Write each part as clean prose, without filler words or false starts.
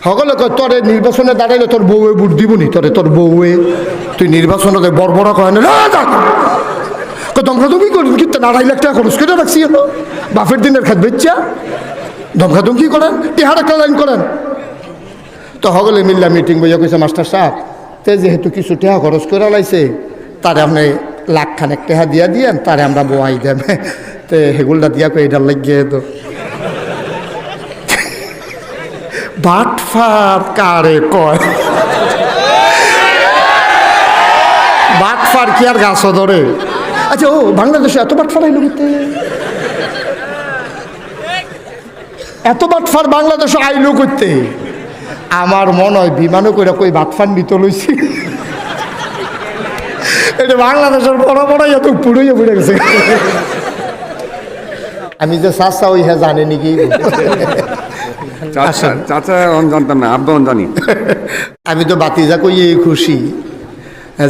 সকলে কয় তোরে নির্বাচনে দাঁড়াইলে তোর বউয়ে ভোট দিবনি, তোর বউয়ে তুই নির্বাচনে বড় বড় কয় না দমকা তুমি করেন কিন্তু 2.5 লাখ টাকা খরচ করে রাখছি হলো বাপের দিনের খাত বেচ্চা দমকা কি করেন টিহার একটা লাইন করেন। তো সকলে মিল্লা মিটিং বইয়া কইছে মাস্টার সাহেব তে যেহেতু কিছু টেহা খরচ করে লাইছে তারে আপনি লাখখানেক টেহা দিয়া দিয়েন তারে আমরা বোয়াই দেব তে হেগুলটা দিয়া কই এটার লাগিয়ে তো বাটফার কারে কয় বাটফার কি আর গাছ ধরে। আচ্ছা ও বাংলাদেশে এত বাটফার আইলো করতে এত বাটফার বাংলাদেশে আইলো করতে আমার মনে হয় বিমানও করে কই বাটফান নিতে লইছি এটা বাংলাদেশের বড় বড় এত পুড়িয়ে পড়ে গেছে। আমি যে চাচা ওই হ্যাঁ জানে নাকি চাচা জানতাম না আব্বা জানি। আমি তো বাতিজা কই খুশি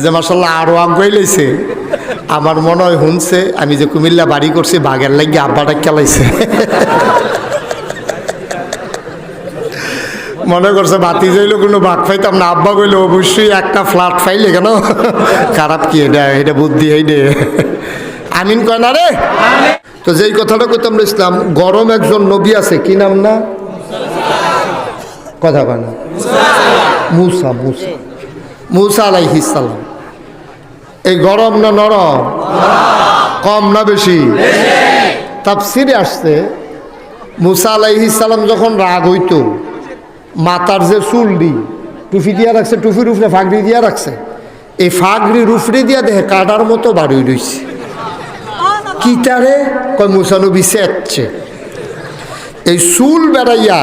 যে মাসাল্লাহ আরো আগুয়াই লাইছে আমার মনে হয় শুনছে আমি যে কুমিল্লা বাড়ি করছি বাঘের লাগিয়ে আব্বাটা খেলাইছে মনে করছে বাতি যাইলে কোনো বাঘ পাইতাম না আব্বা কইলে অবশ্যই একটা ফ্ল্যাট পাইলে কেন খারাপ কি এটা বুদ্ধি হইডে আমিন কয় না রে। তো যেই কথাটা কইতাম ইসলাম গরম একজন নবী আছে কি নাম না কথা কয় না মুসা মুসা মুসা আলাইহিস সালাম। এই গরম না নরম কম না বেশি তাফসিরে আসছে মুসা আলাইহিস সালাম যখন রাগ হইতো মাথার যে চুল দি টুফি দিয়া রাখছে টুফির উপরে ফাগড়ি দিয়া রাখছে এই ফাগড়ির উপরে দিয়া দেখে কাটার মতো বাড়ি রইছে কিটারে কয় মুসা নবী সেচ্ছে এই চুল বেড়াইয়া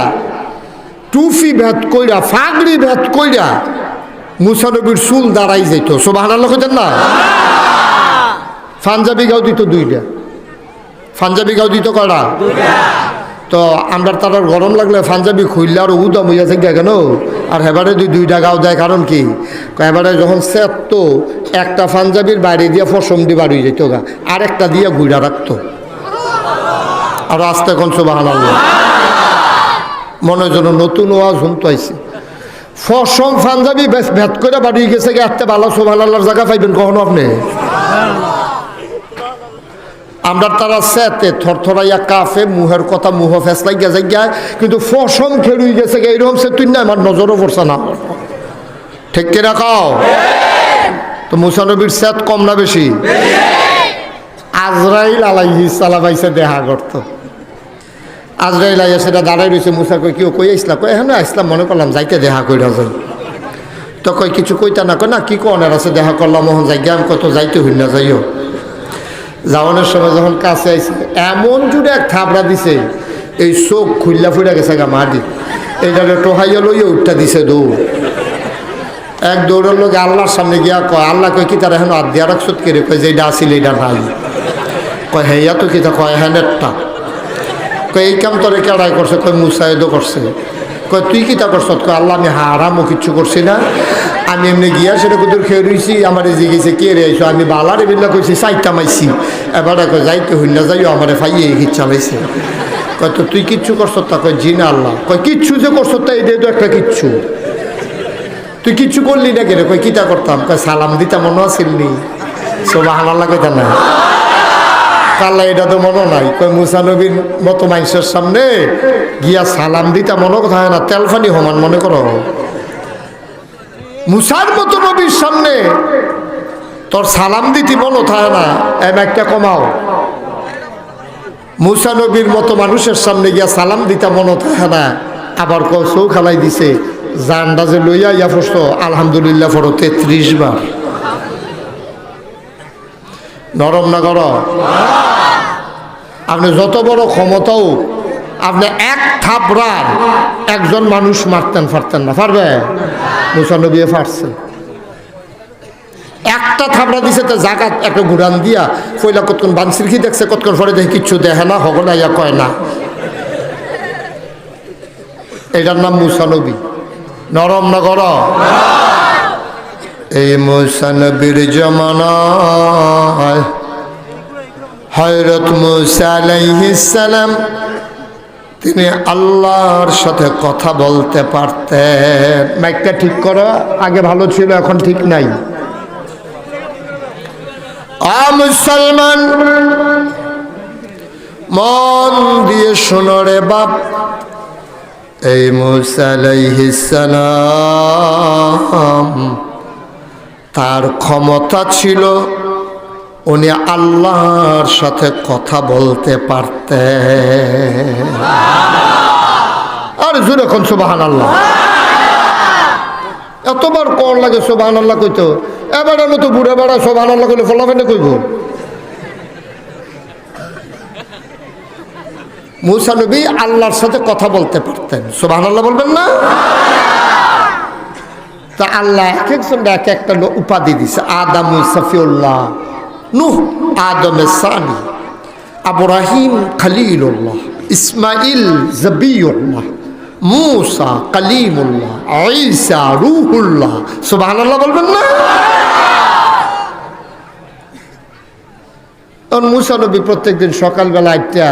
টুফি ভেদ কইরা ফাগড়ি ভেদ কইরা মুসা নবীর চুল দাঁড়াই যাইত সুবহানাল্লাহ কইতেন না। পাঞ্জাবি গাও দিত 2টা পাঞ্জাবি গাও দিত কয়টা তো আমরা তার গরম লাগলে পাঞ্জাবি খুললে আর উদাম হইয়াছে কেন আর হেবারে 2টা গাও দেয় কারণ কি এবারে যখন সেট তো একটা পাঞ্জাবির বাইরে দিয়ে ফসম দিয়ে বাড়ি যেত গা আর একটা দিয়ে ঘুরা রাখতো আর আস্তে কোন সুবহানাল্লাহ মনে যেন নতুন ওয়াজ শুনতে আইছে ফসম পাঞ্জাবি ভেদ করে বাড়ি গেছে গে একটা ভালো সুবহানাল্লাহর জায়গা পাইবেন কখনো আপনি আমরা তারা সেতে থরথরাইয়া কাফে মুহের কথা মুহ ফেসলাই গেছে গিয়া কিন্তু ফসম খেলুই গেছে গে এইরকম সে তুই না আমার নজরও পড়ছে না ঠিক কে রাখাও। তো মুসা নবীর সেত কম না বেশি আজরাইল আলাইহিস সালাম আইসা দেখা করতো আজরাইল আইয়া সেটা দাঁড়াই রয়েছে মুসা কই কেউ কই আইসলা কই হ্যাঁ আসলাম মনে করলাম যাইতে দেখা কইরা যাই তো কই কিছু কইতা না কই না কি কনের আছে দেখা করলাম মোহন যাই আমি কত যাইতে হই না যাইও যাওয়ানোর সময় যখন কাছে আইসি এমন জুড়ে এক থাবড়া দিছে এই চোখ খুললা ফুইরা গেছে গা মাটি এইটারে টোহাইয়া লইয়া উঠটা দিছে দৌড় এক দৌড়ের লোক আল্লাহর সামনে গিয়া কয় আল্লাহ কয় কি তার এখন আদিয়া রাখছত কে রে কয় যে এটা আসিল এটা নাই কয় হেয়া তো কি তা কয় হ্যাঁ নেটটা কয় এই কাম তোরে কেড়াই করছে কয় মুসাইদও করছে কয় তুই কি তা করছ কয় আল্লাহ আমি হারামও কিচ্ছু করছি না আমি এমনি গিয়া সেটা কুদুর খেয়ে রইছি আমার জিগেছে কে রে আইসো আমি বালারে বিল্লা কইছি চাইটা মাইছি এবারে কয় যাইতে হইল না যাইও আমারে ফাইয়ে ইচ্ছা লাইছে কয় তো তুই কিচ্ছু করছ তা কয় জি না আল্লাহ কয় কিচ্ছু যে করছ তা এই তো একটা কিচ্ছু তুই কিচ্ছু করলি না কেন কয় কিতা করতাম কয় সালাম দিতা মনে আসিলনি সুবহানাল্লাহ কইতা না কাল্লা এটা তো মনে নাই কয় মুসা নবীর মতো মানুষের সামনে গিয়া সালাম দিতা মনে কথা হয় না তেলফানি সমান মনে করো মুসার মতো নবীর সামনে তোর সালাম দিতি মনে থাকে না একটা কমাও মুসা নবীর মতো মানুষের সামনে গিয়া সালাম দিতা মনে থাকে না আবার চৌ খালাই দিছে জানডা যে লইয়া ইয়া ফসতো আলহামদুলিল্লাহ ফটো 33 বার নরম না গর আপনি যত বড় ক্ষমতাও আপনি এক থাপড়ার একজন মানুষ মারতেন পারতেন না পারবে মুসা নবী পারছে একটা থাপড়া দিছে তো জাগাত একটা গুড়ান দিয়া কইলা কতক্ষণ বানসির কি দেখছে কতক্ষণ পরে দেখে কিচ্ছু দেখে না হগল ইয়া কয় না এটার নাম মুসা নবী নরম না গর এই মুসা নবীর জামানায় হযরত মুসা আলাইহিস সালাম তিনি আল্লাহর সাথে কথা বলতে পারতেন। মাইকটা ঠিক করো, আগে ভালো ছিল এখন ঠিক নাই। মুসলমান মন দিয়ে শোনো রে বাপ, এই মুসা আলাইহিস সালাম তার ক্ষমতা ছিল, উনি আল্লাহর সাথে কথা বলতে পারতেন। আর জোরে কোন সুবহানাল্লাহ। এতবার কোন লাগে সুবহানাল্লাহ কইতো, এবারের মতো বুড়ে বেড়া সুবহানাল্লাহ কইলে ফলাফেনে কইব। মুসা নবী আল্লাহর সাথে কথা বলতে পারতেন, সুবহানাল্লাহ বলবেন না? তা আল্লাহ এক একজনকে এক একটা উপাধি দিছে। আদম সফিউল্লাহ, নূহ আদমে সানি, ইব্রাহিম খলিলুল্লাহ, ইসমাইল জবিউল্লাহ, মুসা কালিমুল্লাহ, ঈসা রূহুল্লাহ। সুবহানাল্লাহ বলবেন না? মুসা নবী প্রত্যেকদিন সকালবেলা একটা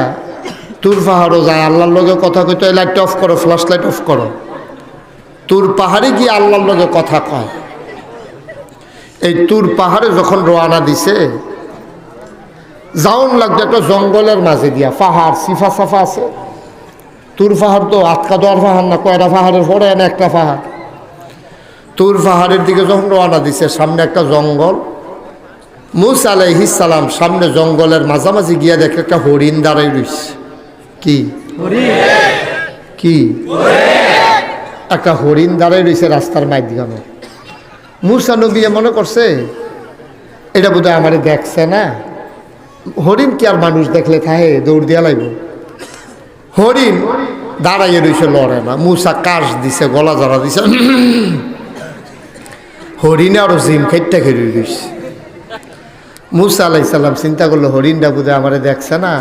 তুর পাহাড়ও যায়, আল্লাহর লগে কথা কইতে, লাইট অফ করো, ফ্ল্যাশ লাইট অফ করো। তুর পাহাড়ে গিয়ে আল্লাহর লগে কথা কয়। এই তুর পাহাড়ে যখন রওনা দিছে, যাওন লাগছে একটা জঙ্গলের মাঝে দিয়া, পাহাড় সিফা সাফা আছে। তুর পাহাড় তো আটকা দেওয়ার পাহাড় না, কয়টা পাহাড়ের পরে এনে একটা পাহাড়। তুর পাহাড়ের দিকে যখন রওনা দিছে, সামনে একটা জঙ্গল। মুসা আলাইহিস সালাম সামনে জঙ্গলের মাঝামাঝি গিয়া দেখে একটা হরিণ দাঁড়াই রইছে। কি কি একটা হরিণ দাঁড়াই রয়েছে রাস্তার মাঝখানে। মুসা নবী মনে করছে এটা বোধহয় আমারে দেখছে না। হরিণ কি আর মানুষ দেখলে থাকে দৌড় দিয়া লাগবে? হরিণ দাঁড়াইয়ে রয়েছে, লড়ে না। মুসা কাশ দিছে, গলা জড়া দিছে, হরিণে আরো জিম খাইটা খেয়ে রয়েছে। মুসা আলাইহিস সালাম চিন্তা করলো হরিণটা বোধহয় আমারে দেখছে না,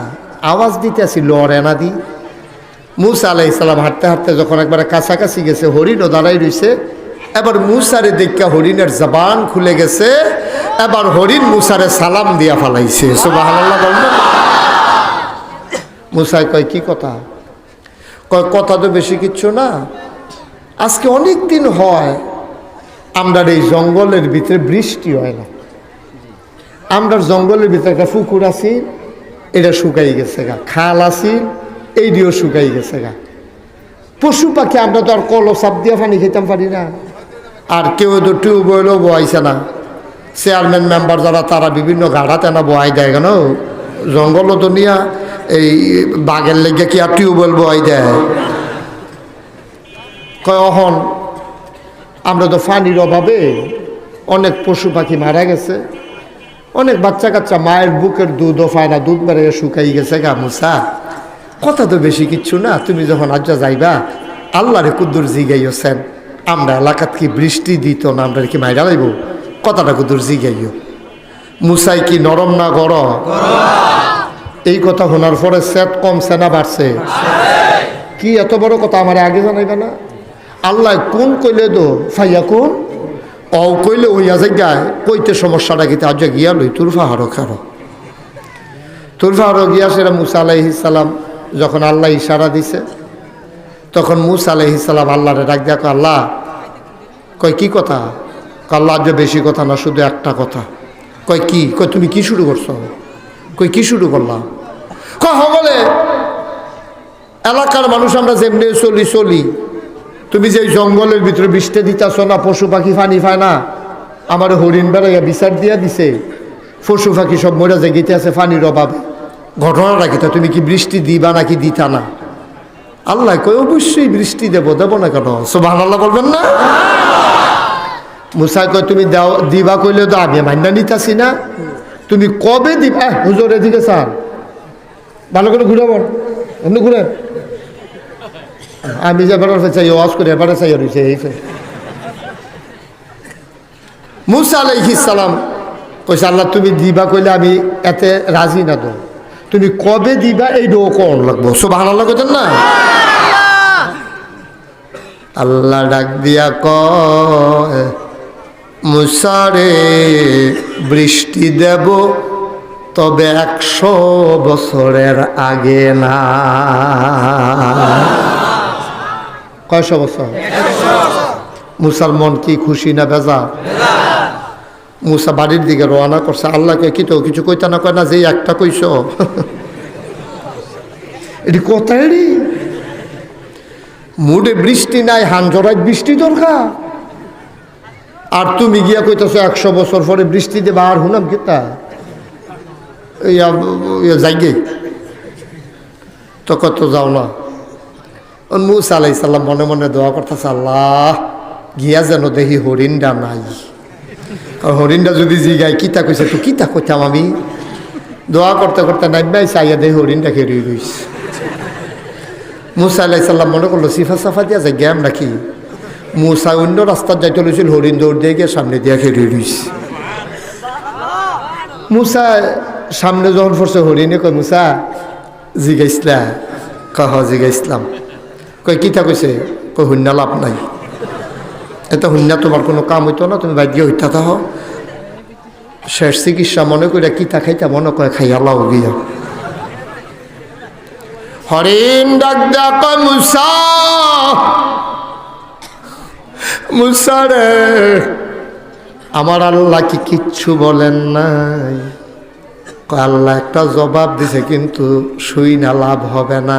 আওয়াজ দিতে আসি, লড়ে না দি। মুসা আলাইহিস সালাম হাঁটতে হাঁটতে যখন একবারে কাছাকাছি গেছে, হরিণও দাঁড়াই রয়েছে। এবার মুসারে দেখা হরিণের জবান খুলে গেছে। এবার হরিণ মুসারে সালাম দিয়া ফালাইছে। সুবহানাল্লাহ বলবেন? মুসাই কয় কি কথা? কয় কথা তো বেশি কিচ্ছু না, আজকে অনেক দিন হয় আমরা এই জঙ্গলের ভিতরে বৃষ্টি হয় না। আমরা জঙ্গলের ভিতরে একটা পুকুর আছি, এটা শুকাই গেছে গা। খাল আছি, এই দিয়েও শুকাই গেছে গা। পশু পাখি আমরা তো আর কলো চাপ দিয়ে পানি খেতাম পারি না। আর কেউ তো টিউবওয়েলও বয়াইছে না। চেয়ারম্যান মেম্বার যারা তারা বিভিন্ন গাড়া তেনা বয়াই দেয় কেন? জঙ্গলও তো নিয়া এই বাঘের লেগে কি আর টিউবওয়েল বয়াই দেয়? কয় অহন আমরা তো পানির অভাবে অনেক পশু পাখি মারা গেছে, অনেক বাচ্চা কাচ্চা মায়ের বুকের দুধও পায় না, দুধ মেরে শুকাই গেছে গা। মুসা কথা তো বেশি কিচ্ছু না, তুমি যখন আজ যাইবা আল্লাহরে কুদ্দুর জিগাইছেন আমরা এলাকাত কি বৃষ্টি দিত না, আমরা কি মাইরা লাইব? কথাটা কুদ্দুর জিগাইও। মুসাই কি নরম না গরম? এই কথা শোনার পরে সেট কমছে না বাড়ছে? কি এত বড় কথা আমার আগে জানাইবে না? আল্লাহ কোন কইলে দো ফাইয়া কোন অ কইলে ওইয়া জায়গায় কইতে সমস্যাটা গীতে আজ গিয়া লই তুর পাহাড়ও খারো। তুর পাহাড়ও গিয়া সেটা মুসা আলাইহিস সালাম যখন আল্লাহ ইশারা দিছে, তখন মুসা আলাইহিস সালাম আল্লাহরে ডাক দেখো, আল্লাহ কয় কি কথা? আল্লাহ আজ বেশি কথা না, শুধু একটা কথা। কয় কি? কয় তুমি কি শুরু করছো? কই কি শুরু করলাম? কয় বলে এলাকার মানুষ আমরা যেমনি চলি, তুমি যে জঙ্গলের ভিতরে বৃষ্টি দিতেছ না, পশু পাখি পানি পায় না, আমার হরিণ বেড়াইয়া বিচার দিয়া দিছে, পশু পাখি সব মরে জেগেতে আছে পানির অভাবে। ঘটনাটা কি? তুমি কি বৃষ্টি দিবা নাকি দিতা না? আল্লাহ কই অবশ্যই বৃষ্টি দেবো না কেন? সুবহানাল্লাহ বলবেন না? মুসা কয় তুমি দিবা কইলে তো আমি মান্না নিতাছি না, তুমি কবে দিবা? হুজুর এদিকে স্যার ভালো করে ঘুরাবেন, এমনি ঘুরেন। আমি যে এবার চাই ওয়াজ করে এবারে চাই রয়েছে এই মুসা আলাইহিস সালাম কইছে আল্লাহ তুমি দিবা কইলে আমি এতে রাজি না, তো তুমি কবে দিবা এই ডো কোন লাগবো? সুবহানাল্লাহ কইতেন না? আল্লাহ ডাক দিয়া কয় মুসা রে বৃষ্টি দেব তবে 100 বছরের আগে না। কয়শো বছর? মুসলমান কি খুশি না বেজা? মুসা বাড়ির দিকে রওনা করছে। আল্লাহকে কি তো কিছু কইতা না কয় না যে একটা কইস এটি কোথায় রে? মুডে বৃষ্টি নাই, হানজরায় বৃষ্টি দরকার, আর তুমি গিয়া কইতেছো 100 বছর পরে বৃষ্টি দেবা। আর হুনাম কিতা যাইগে তো কত যাও না। মুসা আলাইহিস সালাম মনে মনে দোয়া করতেছে, আল্লাহ গিয়া যেন দেখি হরিণটা নাই। আর হরিণটা যদি জিগাই কিতা কইছে তো কিতা কইতাম আমি। দোয়া করতে করতে নাইবাই চাইয়া দেখি হরিণটা খেয়ে রইছে। মুসা আলাইহিস সালাম মনে করলো সিফা সাফা দিয়া যায় জ্ঞান নাকি। মুসা অন্য রাস্তার যাইতে লইছিল, হরিণ দৌড় দিয়ে গিয়ে সামনে দিয়া খেয়ে রইছে। মুসা সামনে যখন পড়ছে হরিণে কয়, মুসা জিগাইছিলা? কহ জিগাইছিলাম। কয় কিতা কইছে? কয় হুন্না লাভ নাই, এত হুন্না তোমার কোনো কাম হইতো না, তুমি বাইর গিয়ে হইতা থাহ। শেষ চিকিৎসা মনে করে কিতা খাইতা মনে কয় খাইয়া লাও গিয়া। হরিণ ডাক দেয়া কয়, মুসা মুসা রে, আমার আল্লাহ কি কিচ্ছু বলেন নাই? কয় আল্লাহ একটা জবাব দিছে কিন্তু শুই না লাভ হবে না।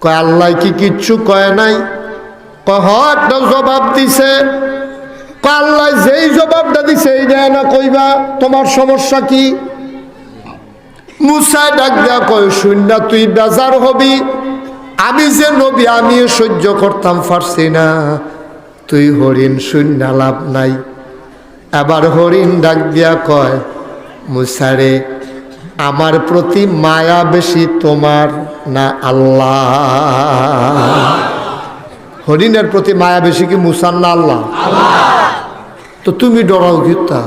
কয় আল্লাহ কি কিচ্ছু কয় নাই? কয় একটা জবাব দিছে। কয় আল্লাহ যেই জবাবটা দিছে এইটা না কইবা, তোমার সমস্যা কি? মুসা ডাক দেয়া কয়, শূন্য তুই বেজার হবি, আমি যে নবী আমি সহ্য করতাম পারছি না, তুই হরিণ শূন্য লাভ নাই। আবার হরিণ ডাক দিয়া কয়, মুসারে আমার প্রতি মায়া বেশি তোমার না আল্লাহ? হরিণের প্রতি মায়া বেশি কি মুসার না আল্লাহ? তো তুমি ডরাও গীতা?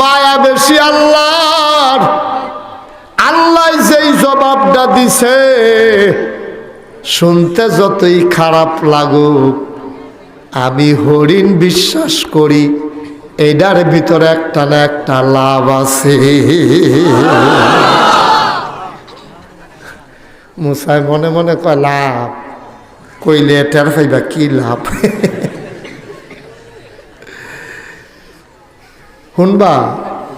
মায়া বেশি আল্লাহর। আল্লাহ যেই জবাবটা দিছে শুনতে যতই খারাপ লাগুক, আমি হরিণ বিশ্বাস করি এটার ভিতরে একটা না একটা লাভ আছে। মুসাই মনে মনে কয় লাভ কইলে টের পাইবা কি লাভ। শুনবা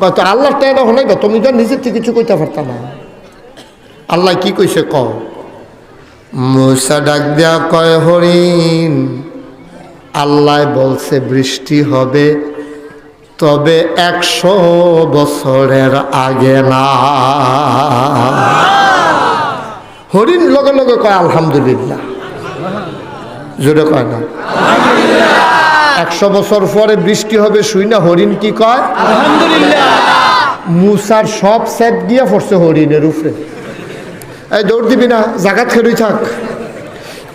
কত আল্লাহ টের হলাইবা, তুমি তো নিজের থেকে কিছু কইতে পারতা না। আল্লাহ কি কইছে কও? মুসা ডাক দেয়া কয়, হরিণ আল্লাহ বলছে বৃষ্টি হবে, তবে 100 বছরের আগে না। হরিণ লগে লগে কয় আলহামদুলিল্লাহ, জোরে কয় না 100 বছর পরে বৃষ্টি হবে শুই না হরিণ কি কয় আলহামদুলিল্লাহ। মুসার সব সেট দিয়ে পড়ছে হরিণের উপরে। এই দৌড় দিবি না, জাগাত খেলুই থাক।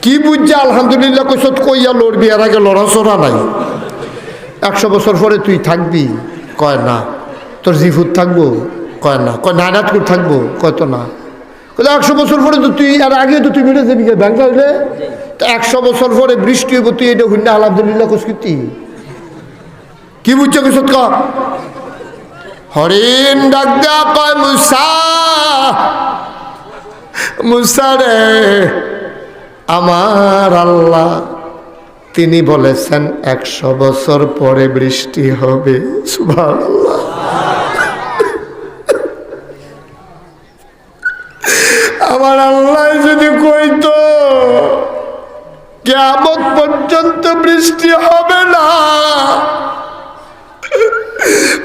কি বুঝছে আলহামদুলিল্লাহ কইছত? কইয়া লড়বি, এর আগে লড়াচড়া নাই। 100 বছর পরে তুই থাকবি? কয় না। তোর জিফুত থাকবো? কয় না। কয় নারায়ণপুর থাকবো? কয় তো না। 100 বছর পরে তো তুই, আর আগে তো তুই বেড়ে যাবি ব্যাংকা হইলে। তো 100 বছর পরে বৃষ্টি হইব, তুই এটা হুন্না আলহামদুলিল্লাহ কইতি? কি বুঝছো কইছত? ক হরিণ ডাক দেয়া কয়, মুসা মুসা রে, আমার আল্লাহ তিনি বলেছেন 100 বছর পরে বৃষ্টি হবে। সুবহানাল্লাহ। আমার আল্লাহ যদি কইতো কিয়ামত পর্যন্ত বৃষ্টি হবে না,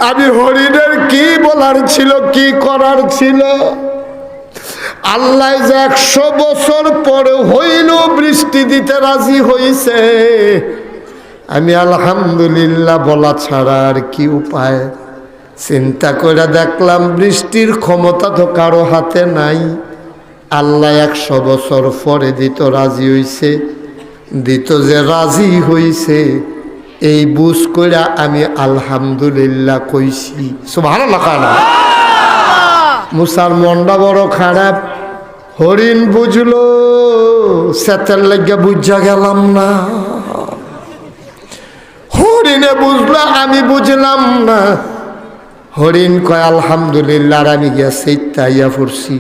আমি হরিণের কি বলার ছিল, কি করার ছিল? আল্লাহ যে 100 বছর পরে হইল বৃষ্টি দিতে রাজি হইছে, আমি আলহামদুলিল্লাহ বলা ছাড়া আর কি উপায়? চিন্তা করে দেখলাম বৃষ্টির ক্ষমতা তো কারো হাতে নাই। আল্লাহ 100 বছর পরে দিত রাজি হইছে, দিত যে রাজি হইছে এই বুঝ কইরা আমি আলহামদুলিল্লাহ কইছি। সুবহানাল্লাহ। মুসার মনটা বড় খারাপ। হরিণ বুঝলো, সেতের লাগিয়া বুঝা গেলাম না। হরিণে বুঝলো, আমি বুঝলাম না। হরিণ কয় আলহামদুলিল্লাহ, আর আমি গিয়া সেইটাইয়া পড়ছি।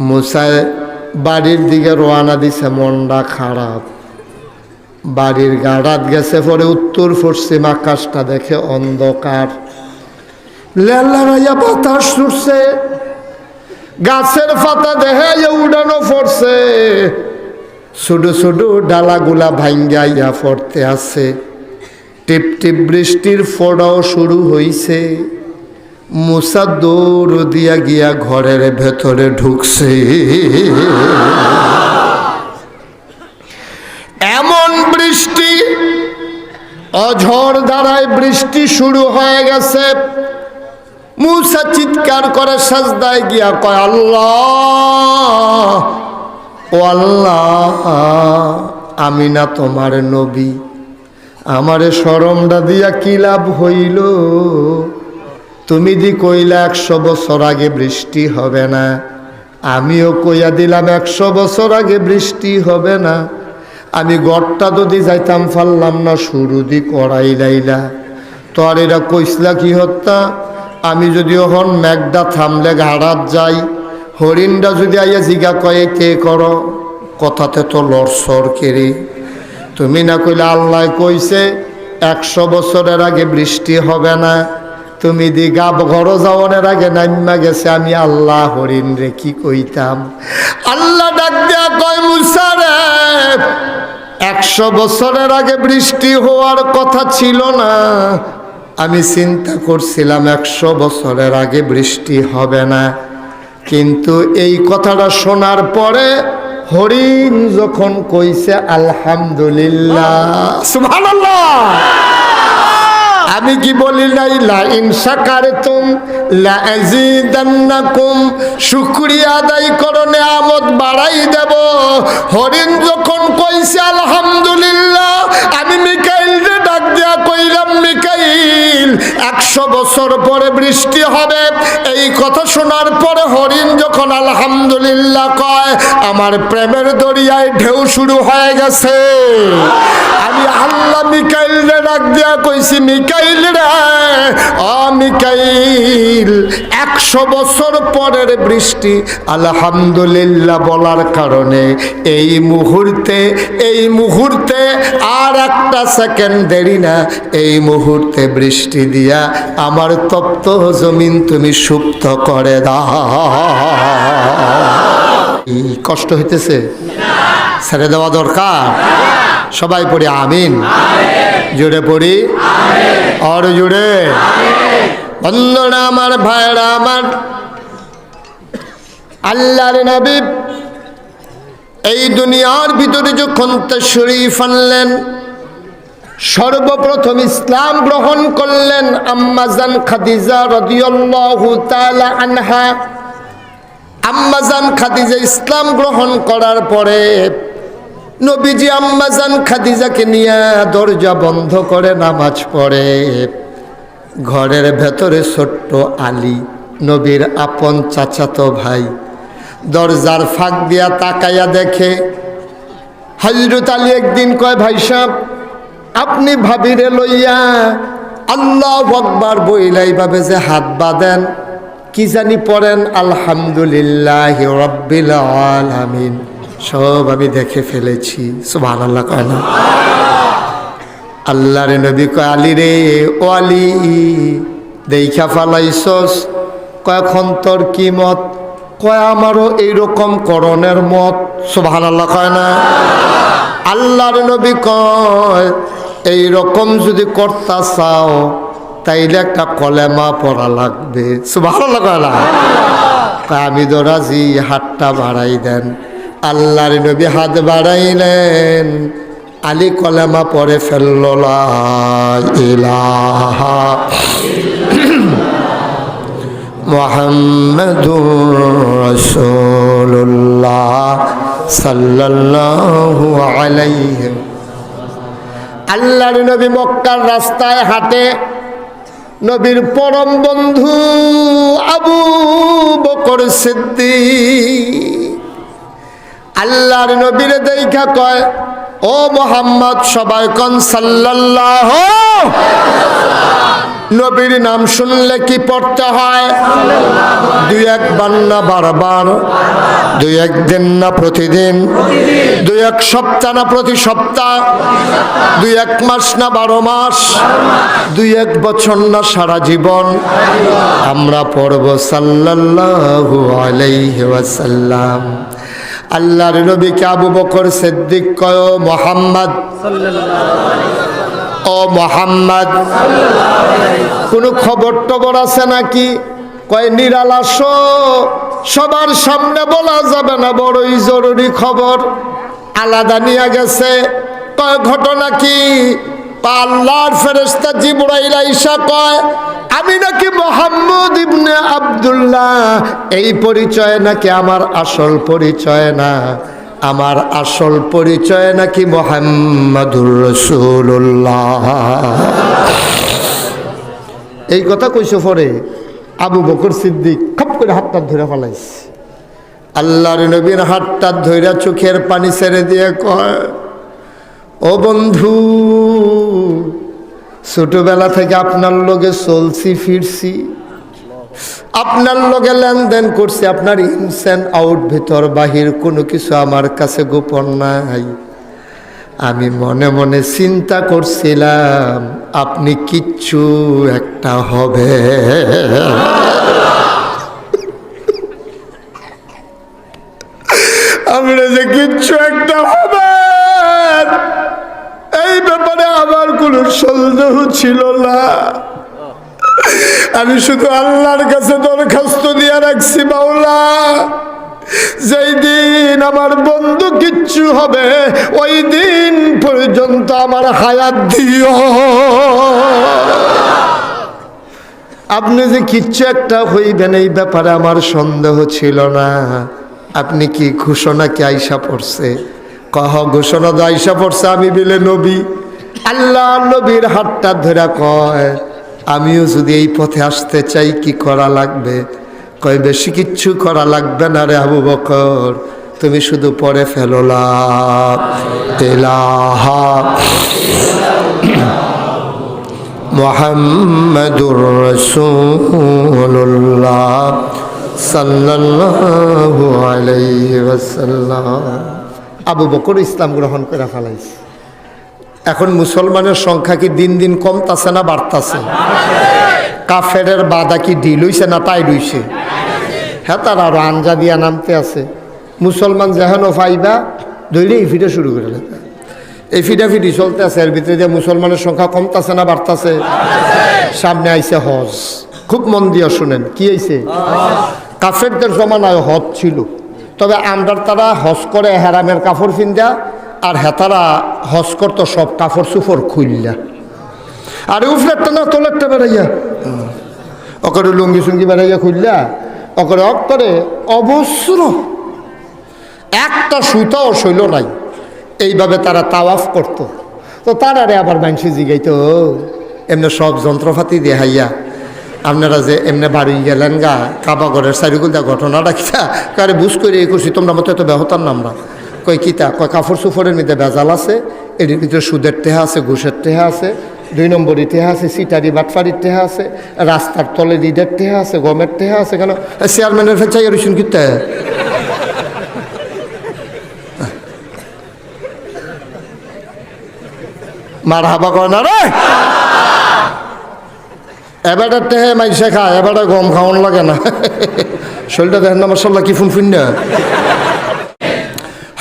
মুসায় বাড়ির দিকে রওনা দিছে, মনটা খারাপ। বাড়ির গাড়াত গেছে, পরে উত্তর পশ্চিম আকাশটা দেখে অন্ধকার, লেল্লারাইয়া বাতাস ছুটছে, গাছের পাতা দেখে উড়ানো পড়ছে, ছোট ছোট ডালাগুলা ভাঙ্গাইয়া পড়তে আছে, টিপ টিপ বৃষ্টির ফোঁটাও শুরু হইছে। মুসা দৌড় দিয়া গিয়া ঘরের ভেতরে ঢুকছে। এমন বৃষ্টি, অঝড় দ্বারায় বৃষ্টি শুরু হয়ে গেছে। মুসা চিৎকার করে সাজদায় গিয়া কয় আল্লাহ, ও আল্লাহ, আমি না তোমার নবী, আমারে শরমটা দিয়া কি লাভ হইল? তুমি দি কইলা 100 বছর আগে বৃষ্টি হবে না, আমিও কইয়া দিলাম 100 বছর আগে বৃষ্টি হবে না। আমি গড়টা যদি যাইতাম পারলাম না, শুরু দি করাই লাইলা। তো আর এরা কইসলা কি হত্যা, আমি যদি ওখান মেঘটা থামলে ঘাড়াত যাই, হরিণটা যদি আইয়া জিগা কয়ে কে করো, কথাতে তো লড়সর কেড়ে। তুমি না কইলে আল্লাহ কইছে 100 বছরের আগে বৃষ্টি হবে না, তুমি দিঘা ঘর যাওয়ার আগে নাইমা গেছে, আমি আল্লাহ হরিণ রে কি কইতাম? আল্লাহ ডাক দিয়া কয় মুসা রে, 100 বছরের আগে বৃষ্টি হওয়ার কথা ছিল না, আমি চিন্তা করছিলাম 100 বছরের আগে বৃষ্টি হবে না। কিন্তু এই কথাটা শোনার পরে হরিণ যখন কইছে আলহামদুলিল্লাহ, সুবহানাল্লাহ, আমি কি বলি নাই লা ইন শাকারতুম লা আযীদান্নাকুম, শুকরিয়া আদায় করো, নিয়ামত বাড়াই দেব। হরিণ যখন কইছে আলহামদুলিল্লাহ, আমি মিকাইলকে ডাক দিয়া কইলাম, মিকাইল 100 বছর পরে বৃষ্টি হবে। এই কথা শোনার পরে হরিণ যখন আলহামদুলিল্লাহ কয়, আমার প্রেমের দরিয়ায় ঢেউ শুরু হয়ে গেছে। আমি আল্লাহ মিকাইলকে ডাক দিয়া কইছি, মিকাইল রে, ও মিকাইল, 100 বছর পরের বৃষ্টি আলহামদুলিল্লাহ বলার কারণে এই মুহূর্তে আর একটা সেকেন্ড দেরি না, এই মুহূর্তে বৃষ্টি দিয়া আমার তপ্ত জমিন তুমি সুপ্ত করে দাও। কষ্ট হইতেছে? ছেড়ে দেওয়া দরকার। সবাই পড়ি আমিন, জোরে পড়ি, আর জোরে। বন্ধুরা আমার, ভাইরা আমার, আল্লাহর নবী এই দুনিয়ার ভিতরে যখন তাশরীফ আনলেন, সর্বপ্রথম ইসলাম গ্রহণ করলেন আম্মাজান খাদিজা রাদিয়াল্লাহু তাআলা আনহা। আম্মাজান খাদিজা ইসলাম গ্রহণ করার পরে নবীজি আম্মাজান খাদিজাকে নিয়ে দরজা বন্ধ করে নামাজ পড়ে। ঘরের ভেতরে ছোট্ট আলী, নবীর আপন চাচাতো ভাই, দরজার ফাঁক দিয়া তাকাইয়া দেখে। হযরত আলী একদিন কয়, ভাই সাহেব, আপনি ভাবিরে লইয়া আল্লাহু আকবার বইলাই ভাবে যে হাত বাঁধেন, কি জানি পড়েন আলহামদুলিল্লাহি রাব্বিল আলামিন, সব আমি দেখে ফেলেছি। সুবহানাল্লাহ কয় না? আল্লাহর নবী কয়, আলী রে, ও আলী, দেখা ফালাইছস? কয়খন তোর কি মত? কয়, আমারও এইরকম করণের মত। সুবহানাল্লাহ কয় না? আল্লাহর নবী কয়, এইরকম যদি করতে চাও তাইলে একটা কলেমা পড়া লাগবে। সুবহানাল্লাহ কয় না? আমি তো রাজি, হাতটা বাড়াই দেন। আল্লাহর নবী হাত বাড়াইলেন, আলী কলেমা পড়ে ফেলল, লা ইলাহা মুহাম্মাদুর রাসূলুল্লাহ সাল্লাল্লাহু আলাইহি। আল্লাহর নবী মক্কার রাস্তায় হাঁটে, নবীর পরম বন্ধু আবু বকর সিদ্দিক আল্লাহর নবীর দেখা কয়, ও মুহাম্মদ, সবাই কোন সাল্লাল্লাহু। নবীর নাম শুনলে কি পড়তে হয়? দুই একবার না বারবার, দুই একদিন না প্রতিদিন, দুই এক সপ্তাহ না প্রতি সপ্তাহ, দুই এক মাস না 12 মাস, দুই এক বছর না সারা জীবন আমরা পড়ব সাল্লাল্লাহু আলাইহি ওয়াসাল্লাম। আল্লাহর নবীকে আবু বকর সিদ্দিক কয়, ও মুহাম্মদ, ও মুহাম্মদ, কোনো খবর টবর আছে নাকি? কয় নিরালাস, সবার সামনে বলা যাবে না, বড়ই জরুরি খবর, আলাদা নিয়ে গেছে। কয় ঘটনা কি? আল্লাহর ফেরেশতা জিবরাইল আইসা কয়, আমি নাকি মুহাম্মদ ইবনে আব্দুল্লাহ, এই পরিচয় নাকি আমার আসল পরিচয় না, আমার আসল পরিচয় নাকি মুহাম্মাদুর রাসূলুল্লাহ। এই কথা কইছো পরে আবু বকর সিদ্দিক খপ করে হাতটা ধরে ফেলাইছে। আল্লাহর নবীর হাতটা ধইরা চোখের পানি ছেড়ে দিয়ে কয়, ও বন্ধু, ছোটবেলা থেকে আপনার লগে চলছি ফিরছি, আপনার লগে লেনদেন করছি, আপনার ইনস অ্যান্ড আউট, ভিতর বাহির কোনো কিছু আমার কাছে গোপন নাই। আমি মনে মনে চিন্তা করছিলাম আপনি কিচ্ছু একটা হবে। আমরা যে কিচ্ছু একটা হবে এই ব্যাপারে আমার কোনো সন্দেহ ছিল না। আমি শুধু আল্লাহর কাছে দরখাস্ত দিয়ে রাখছি, মাওলা, যেই দিন আমার বন্ধু কিচ্ছু হবে ওই দিন পর্যন্ত আমার হায়াত দিও। আপনি যে কিচ্ছু একটা হইবেন এই ব্যাপারে আমার সন্দেহ ছিল না। আপনি কি ঘোষণা কি আইসা পড়ছে? কহ ঘোষণা তো আইসা পড়ছে, আমি বিলে নবী। আল্লাহ নবীর হাতটা ধরে কয়, আমিও যদি এই পথে আসতে চাই কি করা লাগবে? কয় বেশি কিচ্ছু করা লাগবে না রে আবু বকর, তুমি শুধু পড়ে ফেলো লা ইলাহা মুহাম্মাদুর রাসূলুল্লাহ সাল্লাল্লাহু আলাইহি ওয়াসাল্লাম। আবু বকর ইসলাম গ্রহণ করে ফেলাইছে। এখন মুসলমানের সংখ্যা কি দিন দিন কমতাছে না বাড়তাছে? কাফেরের বাধা কি ঢিল হইছে না তাই রইছে? হ্যাঁ, তার আরো আঞ্জা দিয়া নামতে আছে। মুসলমান যেহেন ফাইবা ধরে এই ফিটা শুরু করে, এই ফিটাফিটি চলতে আছে। এর ভিতরে যে মুসলমানের সংখ্যা কমতাছে না বাড়তাছে? সামনে আইছে হজ। খুব মন দিয়া শুনেন, কি আইছে? কাফেরদের জমানায় হজ ছিল, তবে আমরা তারা হজ করে হেরামের কাপড় ফিন্দা, আর হেতারা হজ করতো সব কাপড় সুফর খুললা। আরে উফলেরটা না তোলেরটা বেড়াইয়া, ওকে লুঙ্গি সুঙ্গি বেড়াইয়া খুললা, ওকে অক্তরে অবশ্র একটা সুতাও শৈল নাই। এইভাবে তারা তাওয়াফ করত। তো তারারে আবার মানসি জিগাইতো, এমনি সব যন্ত্রপাতি দিয়ে হাইয়া আপনারা যে এমনি বাড়ি গেলেন গা কাবাগরের সাইডগুল দা ঘটনাটা কিতা কারে বুঝ করে এই করছি, তোমরা মতো এত ব্যহতার নামরা। কই কিতা? কয় কাপড় সুফরের মধ্যে ভেজাল আছে, এর ভিতরে সুদের টেহা আছে, ঘুষের টেহা আছে, 2 নম্বরই টেহা আছে, সিটারি বাটফারির টেহা আছে, রাস্তার তলে লিডের টেহা আছে, গমের টেহা আছে। কেন চেয়ারম্যানের ফের চাই রইছেন কিতা? মার হাবা করে না রে, এবারে টেহে মাইসে খায়, এবারে গম খাওয়ান লাগে না। শরীরটা দেখেন না মাশাআল্লাহ কি ফুনফুন না।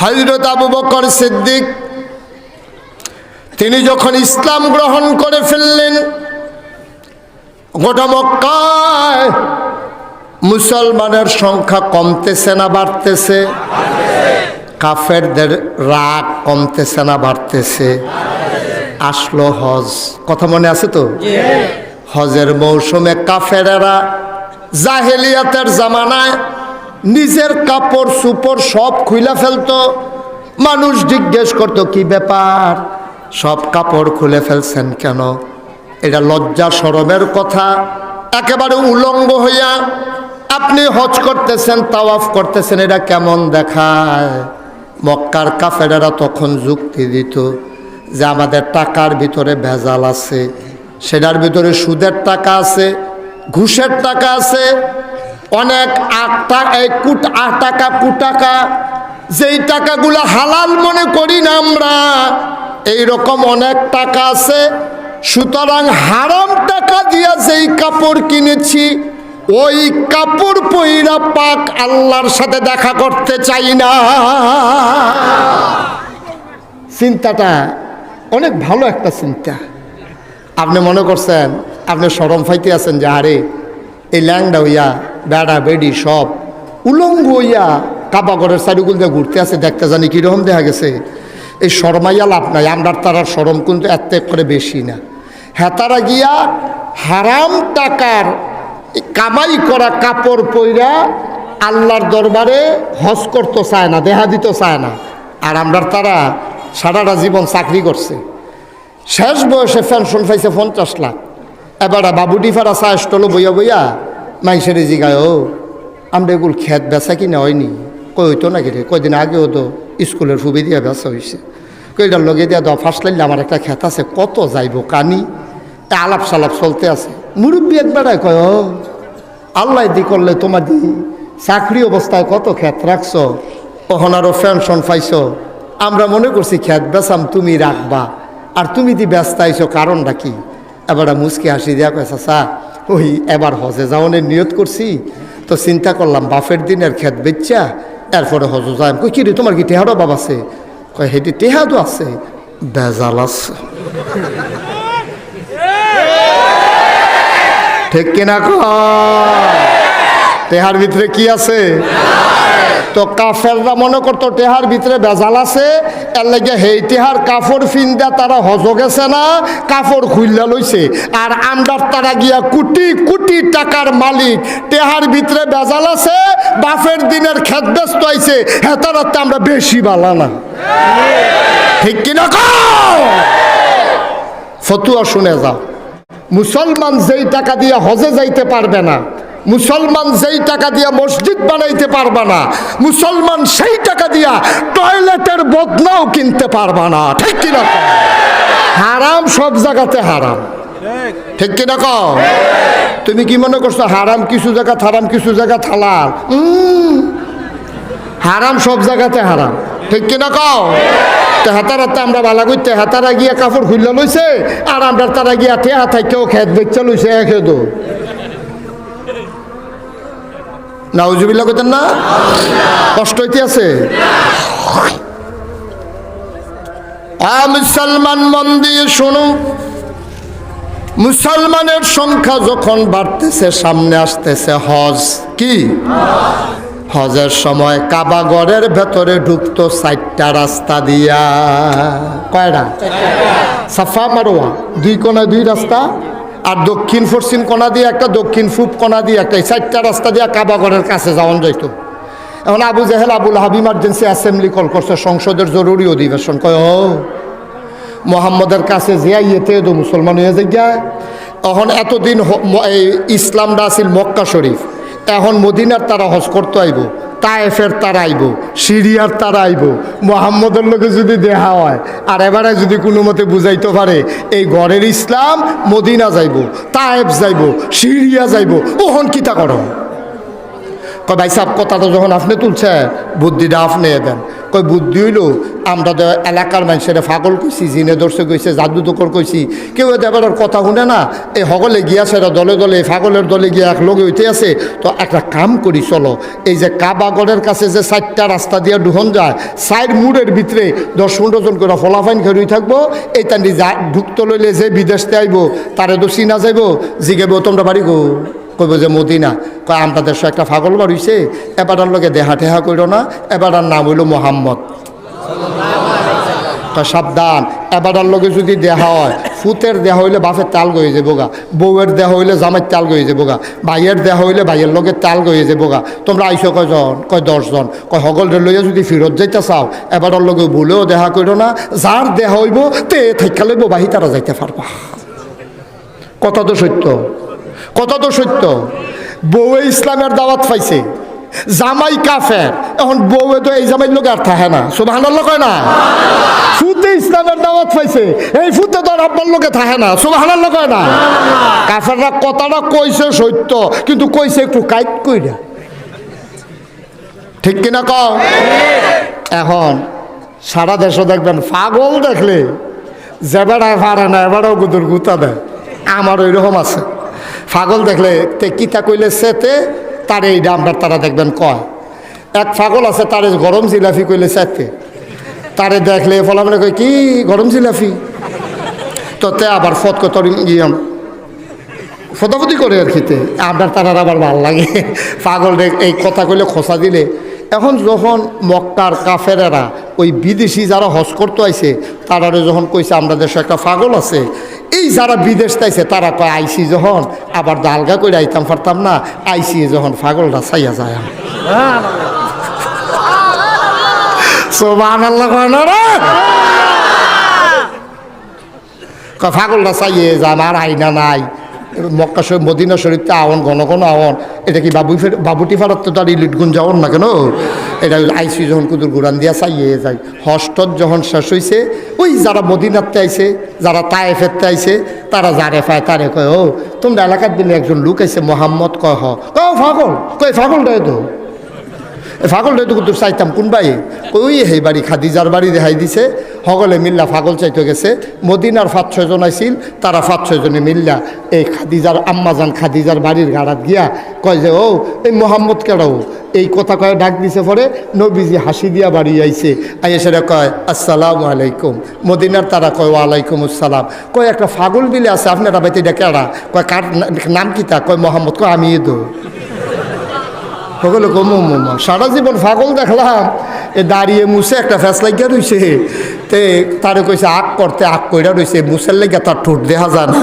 হযরত আবু বকর সিদ্দিক তিনি যখন ইসলাম গ্রহণ করে ফেললেন, গোটা মক্কায় মুসলমানের সংখ্যা কমতেছে না বাড়তেছে? কাফেরদের রাগ কমতেছে না বাড়তেছে? আসলো হজ, কথা মনে আছে তো? হজের মৌসুমে কাফেরেরা জাহেলিয়াতের জামানায় নিজের কাপড় সুপড় সব খুলে ফেলতো। মানুষ জিজ্ঞেস করতো কি ব্যাপার, সব কাপড় খুলে ফেলছেন কেন? এটা লজ্জা শরমের কথা। একেবারে উলঙ্গ হইয়া আপনি হজ করতেছেন, তাওয়াফ করতেছেন, এটা কেমন দেখায়? মক্কার কাফেরেরা তখন যুক্তি দিত যে আমাদের টাকার ভিতরে ভেজাল আছে, সেটার ভিতরে সুদের টাকা আছে, ঘুষের টাকা আছে, অনেক টাকা কুটাকা, যেই টাকাগুলো হালাল মনে করি না আমরা, এইরকম অনেক টাকা আছে। সুতরাং হারাম টাকা দিয়া যেই কাপড় কিনেছি, ওই কাপড় পইরা পাক আল্লাহর সাথে দেখা করতে চাই না। চিন্তাটা অনেক ভালো একটা চিন্তা। আপনি মনে করছেন আপনি শরম ফাইতে আছেন যে আরে এই ল্যাংডা হইয়া বেড়া বেডি সব উলঙ্গ হইয়া কাবাগরের চারিগুল দিয়ে ঘুরতে আছে, দেখতে জানি কীরকম দেখা গেছে। এই শরমাইয়া লাভ নাই, আমরা তারার শরম কিন্তু এত করে বেশি না। হেতারা গিয়া হারাম টাকার কামাই করা কাপড় পইরা আল্লাহর দরবারে হজ করতে চায় না, দেহা দিতে চায় না। আর আমরা তারা সারাটা জীবন চাকরি করছে, শেষ বয়সে পেনশন পাইছে 50 লাখ। এবার বাবুটি ফারা চা স্টল বইয়া বইয়া মাইসের জিগায়, ও আমরা এগুলো খেত বেচা কিনা হয়নি? কই হইতো নাকি রে? কয়দিন আগেও তো স্কুলের ফুবি দিয়া বেচা হয়েছে। কইটার লগে দিয়া দাও ফার্স্ট লাইলে আমার একটা খেত আছে, কত যাইব কানি। আলাপ সালাপ চলতে আছে। মুরব্বী একবারে কয়, ও আল্লাহ দি করলে তোমার দি চাকরি অবস্থায় কত খেত রাখছ, কখন আরো পেনশন পাইছো। আমরা মনে করছি খেত বেচাম তুমি রাখবা, আর তুমি দি ব্যস্ত আইছো, কারণটা কি? এবার মুসকি হাসি দেওয়া কয়েছে, চা ওই এবার হজে যাওয়ানের নিয়ত করছি, তো চিন্তা করলাম বাফের দিনের খেত বেচা এরপরে হজ যাই। কই কি রে তোমার কি টেহারও বাবা আছে? কয় হেঁটে টেহাদও আছে, বেজাল আছে। ঠিক কিনা টেহার ভিতরে কি আছে? তো কাফেররা মনে করতো টেহার ভিতরে বেজাল আছে, এর লাগে হেই টেহার কাপড় ফিন্দা তারা হজ গেছে না, কাপড় খুললা লইছে। আর আমরার তারা গিয়া কোটি কোটি টাকার মালিক, টেহার ভিতরে বেজাল আছে, বাফের দিনের খেত ব্যস্ত আইছে, হেতারাতে আমরা বেশি বালা না। ঠিক কিনা ফতুয়া শুনে যাও। মুসলমান যেই টাকা দিয়ে হজে যাইতে পারবে না, মুসলমান যেই টাকা দিয়া মসজিদ বানাইতে পারবা না, মুসলমান সেই টাকা দিয়া টয়লেটের বদনাও কিনতে পারবা না। ঠিক কিনা? হারাম সব জায়গাতে হারাম। ঠিক কিনা কও? তুমি কি মনে করছো হারাম কিছু জায়গা হারাম কিছু জায়গা হালাল? হারাম সব জায়গাতে হারাম। ঠিক কিনা কও? হাতারাতে আমরা বালা করতে হাতারা গিয়া কাপড় খুললা লইছে, আর আমরা তারা গিয়া টেহা থাকেও খেত বেচা লইছে খেতো। নাউজুবিল্লাহ কইতেন না? কষ্ট হইতে আছে? মুসলমান মন দিয়ে শুনুন, মুসলমানের সংখ্যা যখন বাড়তেছে, সামনে আসতেছে হজ। কি হজের সময় কাবাগরের ভেতরে ঢুকতো 4টা রাস্তা দিয়া। কয়টা? সাফা মারোয়া, 2 কোণায় 2 রাস্তা, আর দক্ষিণ পশ্চিম কোণা দিয়ে একটা, দক্ষিণ পূব কোণা দিয়ে একটা, 4টা রাস্তা দিয়ে কাবাগরের কাছে যাওয়ান যাইতো। এখন আবু জাহেল Abul hub emergency assembly call করছে, সংসদের জরুরি অধিবেশন। কয় ও মোহাম্মদের কাছে যে ইয়েতে তো মুসলমান হয়ে যায়। এখন এতদিন ইসলামটা আছিল মক্কা শরীফ, এখন মদিনার তারা হজ করতে আইব, তায়েফের তারা আইব, সিরিয়ার তারা আইব। মোহাম্মদের লোকে যদি দেহা হয়, আর এবারে যদি কোনো মতে বুঝাইতে পারে এই ঘরের ইসলাম, মদিনা যাইব, তায়েফ যাইব, সিরিয়া যাইব, ওহন কিতা করো? কয় ভাই সাহেব কথাটা যখন আপনি তুলছে, বুদ্ধিটা আপনি দেন। কয় বুদ্ধি হইল আমরা তো এলাকার মানুষের ফাগল কইছি, জিনে দর্শক কইছে, জাদু দোকর কইছি, কেউ এবার কথা শুনে না। এই হগলে গিয়া সেটা দলে দলে ফাগলের দলে গিয়া এক লগে হইতে আছে। তো একটা কাম করি চলো, এই যে কাবাগরের কাছে যে 4টা রাস্তা দিয়ে ঢুকন যায়, 4 মুড়ের ভিতরে 10-15 জন করে ফলাফাইন খেয়ে থাকবো। এই তান্ডি যা ঢুকতে লইলে যে বিদেশতে আইব, তারে তো চিনা যাইব, জিগেব তোমরা বাড়ি গো, কইব যে মদিনা। কয় আমরা দেশ একটা ফাগল বাড়িছে, এবার লগে দেহা টেহা কইর না, এবার নাম হইল মোহাম্মদ। সাবধান, এবার লগে যদি দেহা হয়, ফুতের দেহা হইলে বাপের তাল গয়ে যাবো গা, বউয়ের দেহা হইলে জামাইয়ের তাল গয়ে যাবো গা, ভাইয়ের দেহা হইলে ভাইয়ের লগে তাল গয়ে যাবো গা। তোমরা আইসো কয়জন? কয় 10 জন। কয় হগলরে লইয়া যদি ফিরত যাইতে চাও, এবার লগে ভুলেও দেহা কইর না, যার দেহা হইব তে থাইকা লইব, বাহি তারা যাইতে পারবা। কথা তো সত্য, কথা তো সত্য। বউয়ে ইসলামের দাওয়াত পাইছে, জামাই কাফের, এখন বউয়ে তো এই জামাই লোক আর থাকে না, সুবহানাল্লাহ কয় না? ফুতে ইসলামের দাওয়াত পাইছে, এই ফুতে তো আব্বার লোকে থাকে না, সুবহানাল্লাহ কয় না? কাফেররা কথাটা কইছে সত্য, কিন্তু কইছে একটু কাইট কইরা, ঠিক কিনা কও? এখন সারা দেশে দেখবেন পাগল দেখলে যে বেড়ায় পারে না এবারেও গুদুর গুতা দেয়। আমার ওই রকম আছে, পাগল দেখলে তে কিতা কইলে সেতে তারে এই আমরা তারা দেখবেন কয়। এক পাগল আছে, তারে গরম জিলাফি কইলে সেতে, তারে দেখলে ফলা মানে কয় কি গরম জিলাফি, তো তে আবার ফত কতর ফতাফতি করে আর খেতে আপনার তারার আবার ভাল লাগে। পাগল এই কথা কইলে খোসা দিলে। এখন যখন মক্কার কাফেরেরা ওই বিদেশি যারা হজ করতে আইছে তারারে যখন কইছে আমরা দেশে একটা পাগল আছে, এই যারা বিদেশ তাইছে তারা কয় আইসি যখন আবার দালগা করে আইতাম পারতাম না, আইসি যখন পাগলটা চাইয়া যায়। সুবহানাল্লাহ কয় না রে? কয় পাগলটা চাইয়ে যায়, আর আইনা নাই। মক্কা শরীফ মদিনা শরীফতে আওয়ান ঘন ঘন আওয়ান, এটা কি বাবুটি ফারাত তো তার ইলিটগুন যাওয়ান না কেন? এটা আইসি যখন কুদুর গুরান দিয়া চাইয়ে যায়। হজটত যখন শেষ হয়েছে, ওই যারা মদিনাতে আইছে, যারা তায়েফেরতে আইছে, তারা যারে পায় তারে কয় ও তোমরা এলাকার দিনে একজন লোক আইছে মোহাম্মদ, কয় হ পাগল, কয় পাগলটাই তো, পাগলটাই তো কুদুর চাইতাম কোন ভাই, ওই হে বাড়ি খাদিজার বাড়ি দেখাই দিছে, সকলে মিল্লা পাগল চাইতে গেছে। মদিনার 5-6 জন আইছিল, তারা 5-6 জনে মিল্লা এই খাদিজার আম্মাজান খাদিজার বাড়ির গাড়াত গিয়া কয় যে ও এই মোহাম্মদ কেডাও, এই কথা কয়ে ডাক দিছে। পরে নবীজি হাসি দিয়া বাড়ি আইছে, আইয়া সেটা কয় আসসালামু আলাইকুম। মদিনার তারা কয় ওয়ালাইকুম আসসালাম। কয় একটা পাগল বিলে আছে আপনারা বাইতে এটা কেডা? কয় কার নাম কিতা? কয় মোহাম্মদ। কয় আমি দো সকলে কমা সারা জীবন পাগল দেখলাম, এ দাঁড়িয়ে মুছে একটা ফ্যাস লাগিয়া রয়েছে, তে তারে কইছে আগ করতে, আগ কইরা রয়েছে, মুছের লেগে তার ঠোঁট দেখা যায় না।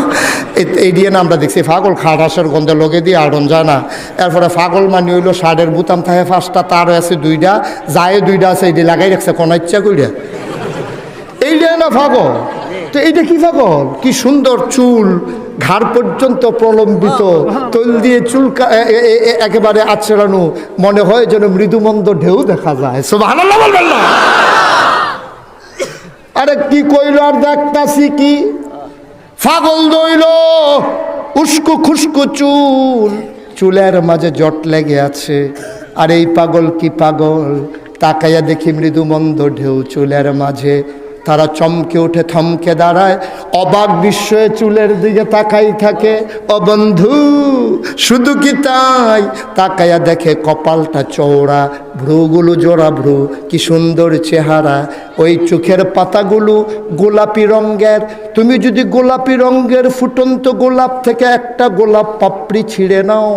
এই দিয়ে না আমরা দেখছি পাগল খাটাসের গন্ধে লগে দিয়ে আড়ন যায় না। এরপরে পাগল মানে হইলো শার্টের বুতাম থাকে 5টা, তারও আছে 2টা, যায় 2টা আছে, এটি লাগাই রাখছে কোন ইচ্ছা কইরা, এইটা না পাগল। তো এইটা কি পাগল? কি সুন্দর চুল, ঘাড় পর্যন্ত প্রলম্বিত, তৈল দিয়ে চুল একেবারে আছড়ানো, মনে হয় যেন মৃদুমন্দ ঢেউ দেখা যায়। সুবহানাল্লাহ বলবেন না? আরে কি কইল আর দেখতাছি কি, পাগল দইল উস্কু খুস্কু চুল, চুলের মাঝে জট লেগে আছে। আর এই পাগল কি পাগল, তাকাইয়া দেখি মৃদুমন্দ ঢেউ চুলের মাঝে। তারা চমকে উঠে থমকে দাঁড়ায়, অবাক বিস্ময়ে চুলের দিকে তাকাই থাকে। ও বন্ধু শুধু কি তাই, তাকাইয়া দেখে কপালটা চওড়া, ভ্রুগুলো জোড়া ভ্রু, কি সুন্দর চেহারা। ওই চোখের পাতাগুলো গোলাপি রঙের। তুমি যদি গোলাপি রঙের ফুটন্ত গোলাপ থেকে একটা গোলাপ পাপড়ি ছিঁড়ে নাও,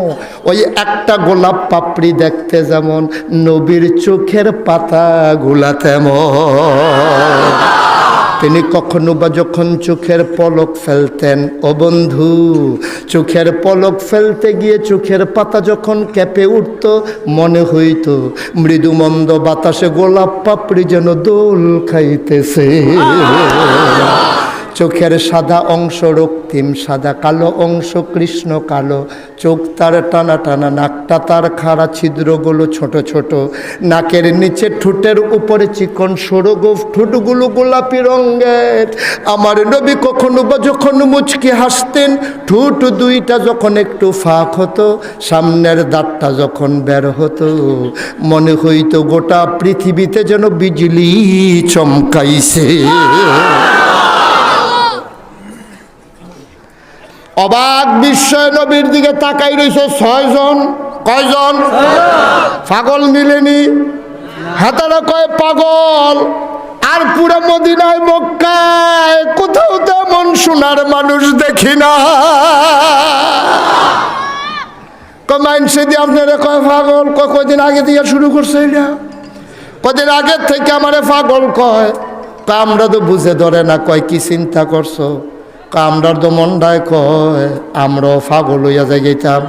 ওই একটা গোলাপ পাপড়ি দেখতে যেমন, নবীর চোখের পাতাগুলা তেমন। তিনি কখনো বা যখন চোখের পলক ফেলতেন, ও বন্ধু চোখের পলক ফেলতে গিয়ে চোখের পাতা যখন কেঁপে উঠত, মনে হইত মৃদুমন্দ বাতাসে গোলাপ পাপড়ি যেন দোল খাইতেছে। চোখের সাদা অংশ রক্তিম সাদা, কালো অংশ কৃষ্ণ কালো। চোখ তার টানা টানা, নাকটা তার খাড়া, ছিদ্রগুলো ছোট ছোট, নাকের নিচে ঠোঁটের উপরে চিকন সরু গোফ, ঠোঁটগুলো গোলাপি রঙের। আমার নবী কখনো বা যখন মুচকি হাসতেন, ঠোঁট 2টা যখন একটু ফাঁক হতো, সামনের দাঁতটা যখন বের হতো, মনে হইতো গোটা পৃথিবীতে যেন বিজলি চমকাইছে। অবাক বিস্ময় নবীর দিকে তাকাই রয়েছে 6 জন। কয়জন? পাগল মিলেনি, হাতারা কয় পাগল। আর পুরো মদিনায় মক্কায় কোথাও তেমন সোনার মানুষ দেখি না। কমাইনসে দিয়ে আপনারা কয় পাগল, কদিন আগে দিয়ে শুরু করছে এটা, কদিন আগের থেকে আমারে পাগল কয়। আমরা তো বুঝে ধরে না, কয় কি চিন্তা করছো? আমরার তো মনটায় কয় আমরাও পাগল হইয়া যাই গেতাম।